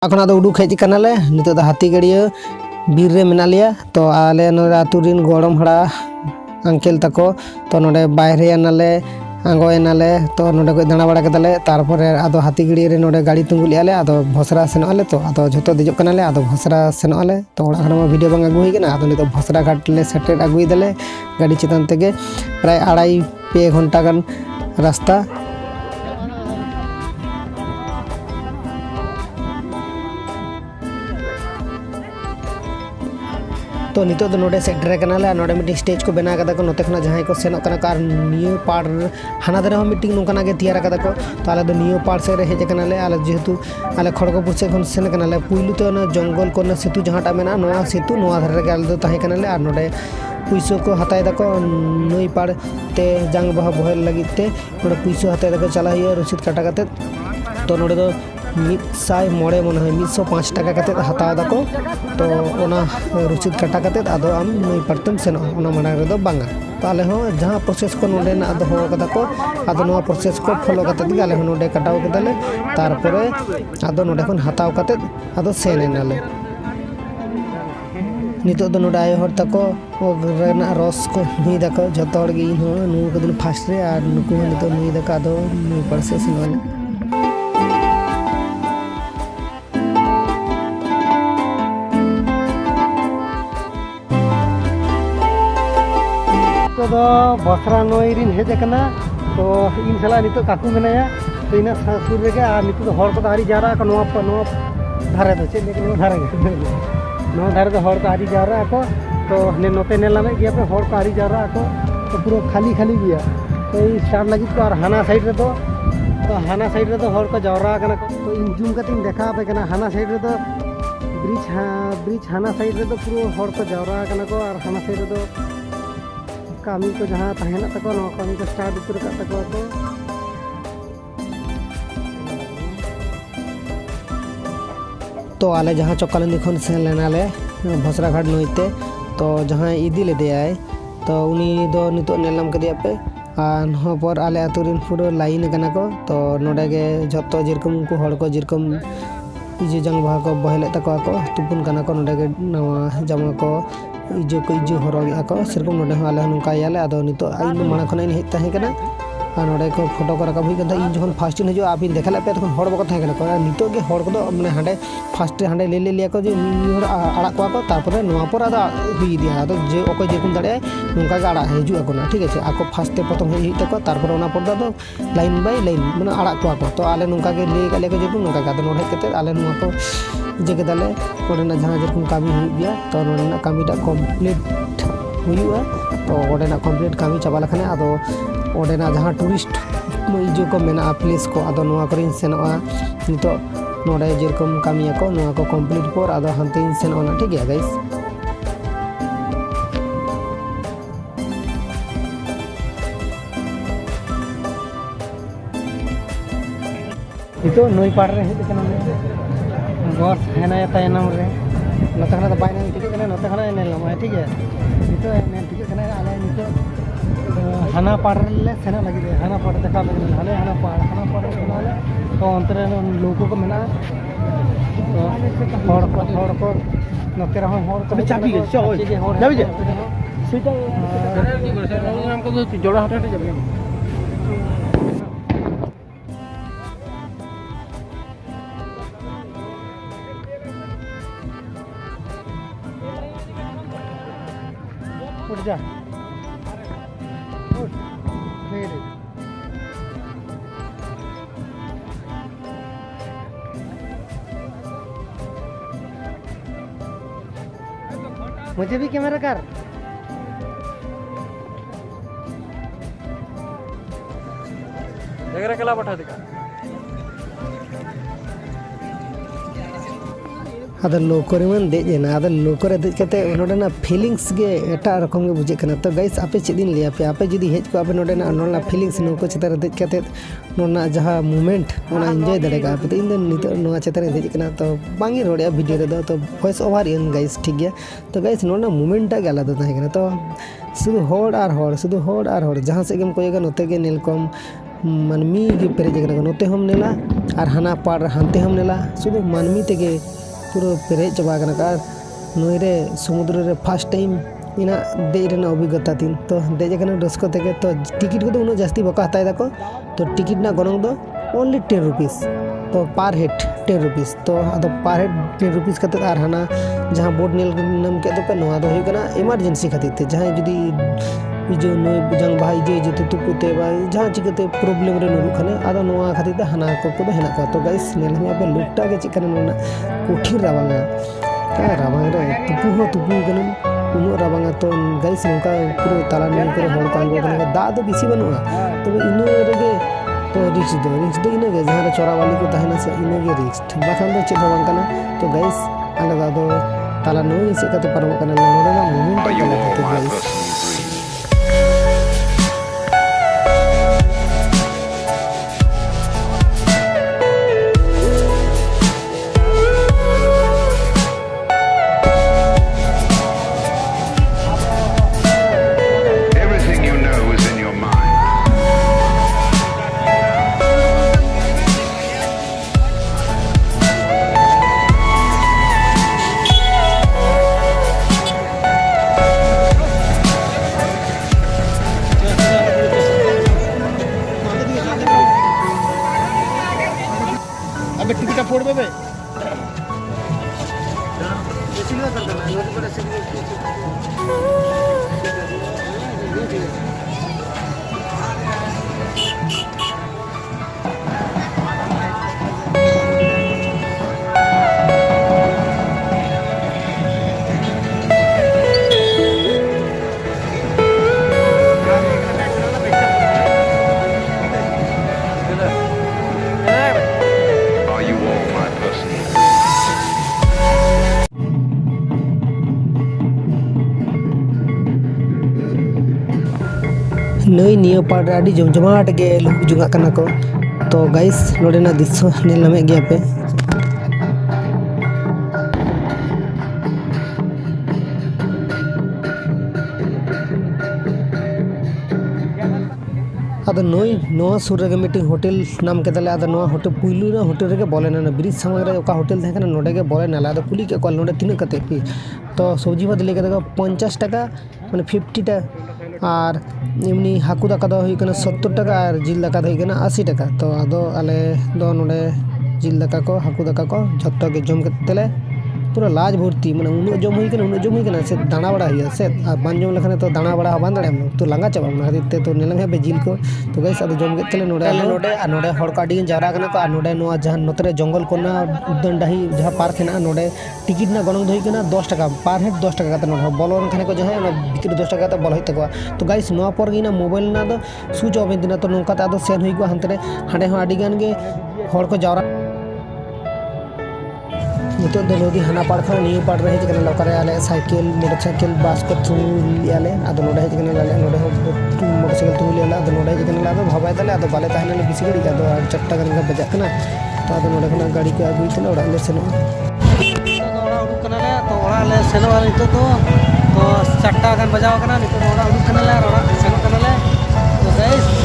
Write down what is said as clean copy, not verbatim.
এখন আদো উডুক হেজ কানালে নিতো দা হাতি গাড়িয়া बीर रे मेना लिया तो आले नोडे आतुरिन गरम हड़ा अंकेल तको तो नोडे बाहरे आनाले आंगोयनाले तो नोडे को दाना बड़ा केदाले तारपरे आदो हाथी गिड़ी रे नोडे गाड़ी तुंगुलियाले आदो भसरा सेनोले तो आदो झोतो दिजो कनाले आदो भसरा सेनोले तो ओड़ा खना वीडियो बांग आगु हुई केना आदो नितो भसरा घाट ले सेटेट आगुई दले गाड़ी चितान तेगे प्राय 2.5 घंटा गान रास्ता तो नितो तो नोडे सेक्टर कनाले नोडे मिटिंग स्टेज को बना कदा को नोते खना जहां को सेनो कना कार नियो पार हाना दरे हो मीटिंग नोकना के तैयार कदा को तो आले दो नियो पार से हेज कनाले आले जेहेतु आले खड़गपुर से खन सेन कनाले पुइलु तो ना जंगल को ना सेतु जहांटा मेना नोआ सेतु नोआ धरे के आले दो ताहे कनाले आर नोडे पुइसो को हताय दको नई पार ते जंग बहा बहल लगिते नोडे पुइसो हताय दको चला हियो रसीद काटा कते तो नोडे दो 100 मन है 105 टाका कते हताव दको तो ओना रसीद काटा कते आदो आम नई पारतम सेनो ओना माना रे दो बांगा तो आले हो जहां प्रोसेस को नोडे ना आदो हो कदा को आदो नोआ प्रोसेस को फॉलो कते दी आले हो नोडे काटाव कदाले तारपरे आदो नोडे खन हताव कते आदो सेने नाले नितो दो नोडे आयो हर तको रेना रस को नुई दको जतो हर गे इन हो नु कदिन फास्ट रे आर नुकु नितो नुई दका आदो नु परसे सिनोले तो बसरा नईरिन हेजना तो इन सला नितो काकू मेनाया तो इन सुर रेगे और नितो तो हर को हारी जारा को धारे तो चेक लेकिन धारे तो हर को हारी जारा को तो ने नोते नेलामे गया पे हर को हारी जारा को तो पूरा खाली खाली गया तो ई स्टार लगी तो और हाना साइड रे तो हाना साइड रे तो हर को जावरा कना तो इन जूम कते देखा पे कना हाना साइड रे तो ब्रिज हाना साइड रे तो पूरा हर को जावरा कना को और हाना साइड रे तो कामी को जहाँ तहना तक कामी को स्टार्ट उतर का तक तो आले जहाँ चौकालंदी खन सेन लेनाले भसरा घाट नईते तो जहाँ इदी ले दिया तो उनी दो नितो नेलम कदिया पे और नहा पर आले आतुरिन पूरा लाइन कना को तो नोडे गे जतो जेरकम को हड़ को जेरकम इजे जंग बहा को बहले तको को तुपुन कना को नोडे गे नवा जमा को इजो को इजो हरगे को सेरकम नोडे हो आले नोका याले आदो नितो इन माना खना इन हेज ताहे कना और नोडे को फोटो को रकाब हुई कदा इन जखन फास्ट इन हजो आबिन देखला पे तखन हड़ बको ताहे कना को नितो गे हड़ को माने हांडे फास्ट हांडे ले लिया को जे हड़ आड़ा को तारपरे नोआ पर आदा हुई दिया आदो जे ओको जेकुन दाड़े नोका गे आड़ा हेजु को ना ठीक है आको फास्ट ते प्रथम हेज तको तारपरे ओना पर दो लाइन बाय लाइन माने आड़ा को तो आले नोका गे ले गाले को जेकुन नोका गे नोडे केते आले नोआ को जगह दाले ओडेना जहां जेरकम कामी हुई गया तो ओडेना कामीटा कंप्लीट हुआ तो ओडेना कंप्लीट कामी चाबा लखने आदो ओडेना जहां टूरिस्ट इजो को मेना प्लेस को आदो नोआ करिन सेनोआ नितो नोडे जेरकम कामिया को नोआ को कंप्लीट पर आदो हंते सेनोना ठीक है गाइस नितो नई पार रे हेते कना बस हेना तायनम रे नते खना बाय ना टिके कना नते खना नेलम ठीक है नितो ने टिके कना आले नितो हाना पार ले सेना लगी हाना पार देखा पे हाले हाना पार नाले तो अंतरे लोगों को मेना तो हड़ को नते रहो हड़ को चाबी के जाबी जे सेटा हमको तो जोड़ा हटाटे जाबे उठ जा उठ मुझे भी कैमरा कर देख रहा कला पठा दिखा आदो लोकर मन देजना आदो लोकर देज कते नोडेना फीलिंग्स गे एटा रकम गे बुझे कना तो गाइस आपे चेदिन लिया पे आपे जदी हेज को आपे नोडेना नोना फीलिंग्स नको चेतारे देज कते नोना जहां मोमेंट ओना एंजॉय दरेगा आपे तो इन नितो नोआ चेतारे देज कना तो बांगी रोडिया वीडियो रे तो वॉइस ओवर इन गाइस ठीक गया तो गाइस नोना मोमेंट टा गला दो ताहे कना तो शुद्ध हड़ जहां से गेम कोयेगा नोते गे नेलकम मानमी गे पेरेज कना नोते हम नेला और हाना पार हानते हम नेला शुद्ध मानवी तेगे पूरा पेरेज चबा और नई रे समुद्र रे फर्स्ट टाइम इन देना अभिज्ञता तीन तो देजना रस्को तेगे तो टिकिट को उन जास्ती बको हताय को तो टिकिट ना गणों दो ओनली 10 रुपीस तो पर हेड 10 रुपीस तो अब पर हेड 10 रुपीस करते और हाना जहाँ बोर्ड नेल नाम के तो पे नवा दो होइकना इमरजेंसी खातिर ते जहाँ जुदी जो नई जंग भाई जे जो तुपुते बा जहाँ चिकते प्रॉब्लम रे नुरु खाने आदो नवा खातिर ते हाना को हेना को तो गाइस नेल हम पे लुट्टा के चिकन नोना कोठी रावांगा का रावांग रे तुपु कन उनु रावांगा तो गाइस नोका पूरा ताला नेल करे होड़ का आगो दा दो बेसी बनुआ तो इन रेगे तो रिक्स दो इनगे जहाँ चोरा वाली को तहना से इनगे रिक्स बाखान दो चेक बांकना तो गाइस आले दो ताला नई से कते परम कना नोना मोमेंट गलत तो गाइस अबे टिकट फोड़ बे नई नियो पार आड़ी जमजमाट के लुक जुंगा कना को तो गाइस नोडेना दिसो नेल नामे गया पे अदो नई नोआ सुर रे मीटिंग होटल नाम के तले अदो नोआ होटल पुइलु ना होटल रे बोले ना ब्रिज समग रे ओका होटल थे ना नोडे के बोले ना अदो कुली के कॉल नोडे तीन कते फी तो सब्जी भात लेके देखो 50 टाका माने 50 टा और एमनी हाकू दाका दो हुई कना 70 टाका और जिल दाका दो हुई कना 80 टाका तो अदो आले दो नोडे जिल दाका को हाकू दाका को झट्टा के जम के तेले पूरा लाज भर्ती माने उन जम हुई कना से दाना बड़ा हुई से बान जम लेखने तो दाना बड़ा बान दाड़े तो लांगा चाबा खातिर तो नेलंगे बे जिल को तो गाइस अदो जम के तेले नोडे हड़ का आडी जावरा कना को नोडे नो जहां नोतरे जंगल कोना उद्यान डाही जहां पार्क हेना नोडे टिकट ना गणों दो कना 10 टाका पर हेड 10 टाका नोडे बोलोन खाने को जहां भीतर 10 टाका बोल होय तको तो गाइस नो पर गिना मोबाइल ना दो स्विच ऑफ दिन तो नोका ता दो सेन हुई को हंतरे हाडे हो आडी गान गे हड़ को जावरा नितो दो नदी हाना पाड़ खा न्यू पाड़ रहे जकने लकरे आले साइकिल मोटरसाइकिल बास को थ्रू आले आदो नोडे जकने लाले नोडे हो मोटरसाइकिल थ्रू लेला आदो नोडे जकने लादो भाबाय तले आदो बाले ताहने बिसी गड़ी आदो चट्टा गन का बजा कना तो आदो नोडे खना गाड़ी के आगुई तले ओड़ा ले सेनो ओड़ा उडुक कना ले तो ओड़ा ले सेनो वाले तो चट्टा गन बजाव कना नितो ओड़ा उडुक कना ले ओड़ा सेनो कना ले तो गाइस